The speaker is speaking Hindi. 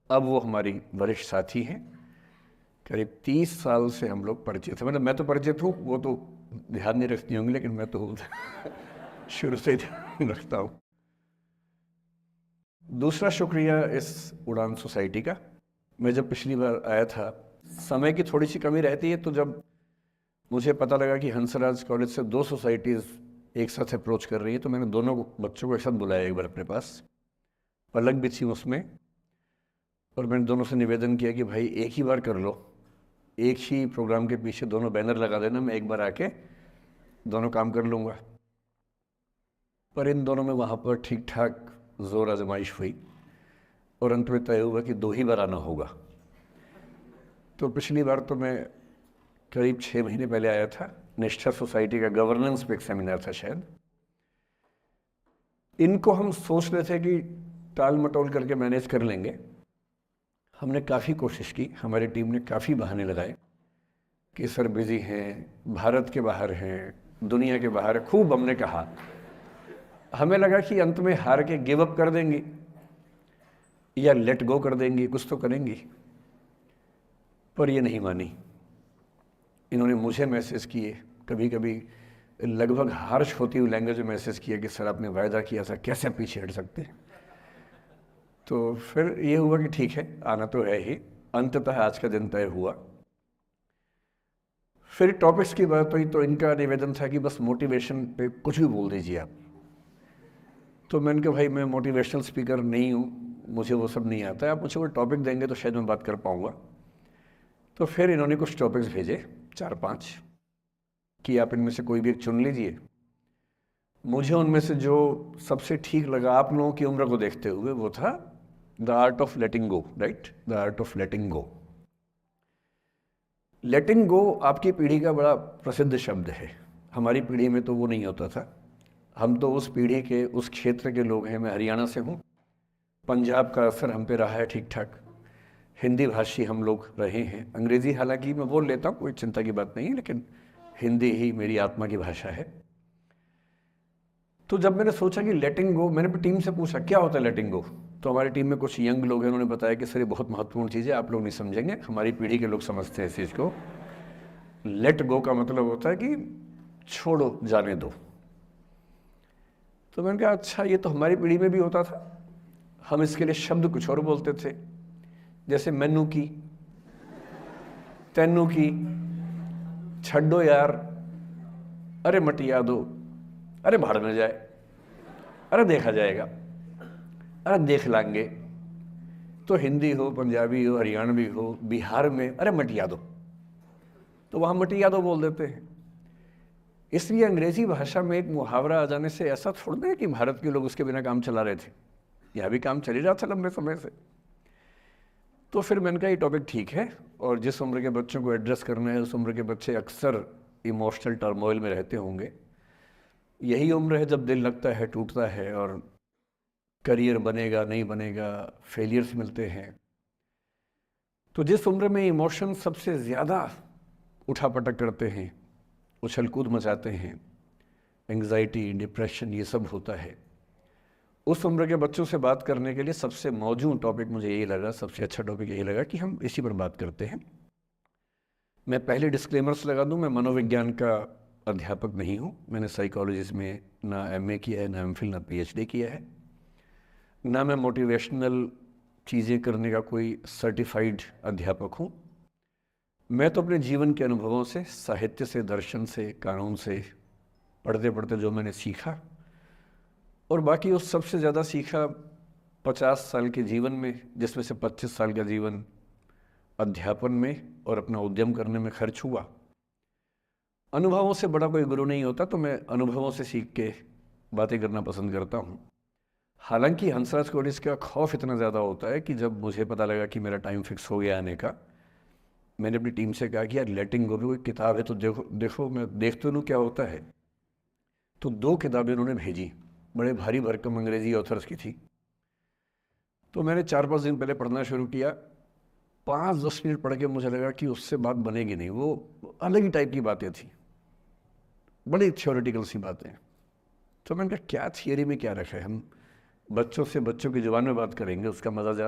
अब वो हमारी वरिष्ठ साथी हैं। करीब 30 साल से हम लोग परिचित हैं। मतलब मैं तो परिचित हूँ, वो तो ध्यान नहीं रखती होंगी, लेकिन मैं तो शुरू से ही ध्यान रखता हूँ। दूसरा शुक्रिया इस उड़ान सोसाइटी का। मैं जब पिछली बार आया था, समय की थोड़ी सी कमी रहती है, तो जब मुझे पता लगा कि हंसराज कॉलेज से 2 सोसाइटीज़ एक साथ अप्रोच कर रही है, तो मैंने दोनों बच्चों को एक साथ बुलाया एक बार अपने पास। पलक भी थी उसमें, और मैंने दोनों से निवेदन किया कि भाई एक ही बार कर लो, एक ही प्रोग्राम के पीछे दोनों बैनर लगा देना, मैं एक बार आके दोनों काम कर लूँगा। पर इन दोनों में वहाँ पर ठीक ठाक जोर आजमाइश हुई, और अंत में तय हुआ कि 2 ही बार आना होगा। तो पिछली बार तो मैं करीब 6 महीने पहले आया था। निष्ठा सोसाइटी का गवर्नेंस पे एक सेमिनार था शायद। इनको हम सोच रहे थे कि टाल मटोल करके मैनेज कर लेंगे। हमने काफ़ी कोशिश की, हमारी टीम ने काफ़ी बहाने लगाए कि सर बिजी हैं, भारत के बाहर हैं, दुनिया के बाहर है। खूब हमने कहा। हमें लगा कि अंत में हार के गिव अप कर देंगी या लेट गो कर देंगी, कुछ तो करेंगी। पर ये नहीं मानी। इन्होंने मुझे मैसेज किए, कभी कभी लगभग हार्श होती हुई लैंग्वेज में मैसेज किया कि सर आपने वायदा किया था, कैसे पीछे हट सकते हैं। तो फिर ये हुआ कि ठीक है, आना तो है ही। अंततः आज का दिन तय हुआ। फिर टॉपिक्स की बात हुई, तो इनका निवेदन था कि बस मोटिवेशन पे कुछ भी बोल दीजिए आप। तो मैंने कहा भाई मैं मोटिवेशनल स्पीकर नहीं हूँ, मुझे वो सब नहीं आता है, आप मुझे कोई टॉपिक देंगे तो शायद मैं बात कर पाऊँगा। तो फिर इन्होंने कुछ टॉपिक्स भेजे 4-5 कि आप इनमें से कोई भी एक चुन लीजिए। मुझे उनमें से जो सबसे ठीक लगा आप लोगों की उम्र को देखते हुए, वो था the art of letting go. Right, the art of letting go. Letting go आपकी पीढ़ी का बड़ा प्रसिद्ध शब्द है। हमारी पीढ़ी में तो वो नहीं होता था। हम तो उस पीढ़ी के, उस क्षेत्र के लोग हैं। मैं हरियाणा से हूँ। पंजाब का असर हम पे रहा है ठीक ठाक। हिंदी भाषी हम लोग रहे हैं। अंग्रेज़ी हालांकि मैं बोल लेता हूँ, कोई चिंता की बात नहीं है, लेकिन हिंदी ही मेरी आत्मा की भाषा है। तो जब मैंने सोचा कि लेटिंग गो, मैंने अपनी टीम से पूछा क्या होता है लेटिंग गो। तो हमारी टीम में कुछ यंग लोग हैं, उन्होंने बताया कि सर ये बहुत महत्वपूर्ण चीज़ है, आप लोग नहीं समझेंगे, हमारी पीढ़ी के लोग समझते हैं इस चीज़ को। लेट गो का मतलब होता है कि छोड़ो, जाने दो। तो मैंने कहा अच्छा, ये तो हमारी पीढ़ी में भी होता था। हम इसके लिए शब्द कुछ और बोलते थे, जैसे मैनू की, तैनू की, छड्डो यार, अरे मटिया दो, अरे भाड़ में जाए, अरे देखा जाएगा, अरे देख लांगे। तो हिंदी हो, पंजाबी हो, हरियाणवी हो, बिहार में अरे मटिया दो, तो वहाँ मटिया दो बोल देते हैं। इसलिए अंग्रेजी भाषा में एक मुहावरा आ जाने से ऐसा थोड़ा है कि भारत के लोग उसके बिना काम चला रहे थे। यहाँ भी काम चल ही रहा था लंबे समय से। तो फिर मैंने कहा ये टॉपिक ठीक है, और जिस उम्र के बच्चों को एड्रेस करना है, उस उम्र के बच्चे अक्सर इमोशनल टर्मोइल में रहते होंगे। यही उम्र है जब दिल लगता है, टूटता है, और करियर बनेगा नहीं बनेगा, फेलियर्स मिलते हैं। तो जिस उम्र में इमोशन सबसे ज़्यादा उठापटक करते हैं, उछल कूद मचाते हैं, एंग्जाइटी, डिप्रेशन, ये सब होता है, उस उम्र के बच्चों से बात करने के लिए सबसे मौजूद टॉपिक मुझे यही लगा, सबसे अच्छा टॉपिक यही लगा कि हम इसी पर बात करते हैं। मैं पहले डिस्क्लेमर्स लगा दूं, मैं मनोविज्ञान का अध्यापक नहीं हूं। मैंने साइकोलॉजिस्ट में ना एमए किया है, ना एमफिल, ना पीएचडी किया है, ना मैं मोटिवेशनल चीज़ें करने का कोई सर्टिफाइड अध्यापक हूं। मैं तो अपने जीवन के अनुभवों से, साहित्य से, दर्शन से, कानून से, पढ़ते पढ़ते जो मैंने सीखा, और बाकी उस सबसे ज़्यादा सीखा 50 साल के जीवन में, जिसमें से 25 साल का जीवन अध्यापन में और अपना उद्यम करने में खर्च हुआ। अनुभवों से बड़ा कोई गुरु नहीं होता, तो मैं अनुभवों से सीख के बातें करना पसंद करता हूँ। हालांकि हंसराज कॉलेज का खौफ इतना ज़्यादा होता है कि जब मुझे पता लगा कि मेरा टाइम फिक्स हो गया आने का, मैंने अपनी टीम से कहा कि यार लेटिंग गो भी कोई किताब है तो देखो देखो, मैं देख तो लूँ क्या होता है। तो 2 किताबें उन्होंने भेजी, बड़े भारी भरकम अंग्रेजी ऑथर्स की थी। तो मैंने 4-5 दिन पहले पढ़ना शुरू किया। 5-10 मिनट पढ़ के मुझे लगा कि उससे बात बनेगी नहीं, वो अलग ही टाइप की बातें थी, बड़ी थ्योरेटिकल सी बातें। तो मैंने कहा क्या थियरी में क्या रखा है, हम बच्चों से बच्चों की ज़ुबान में बात करेंगे, उसका मज़ा ज़्यादा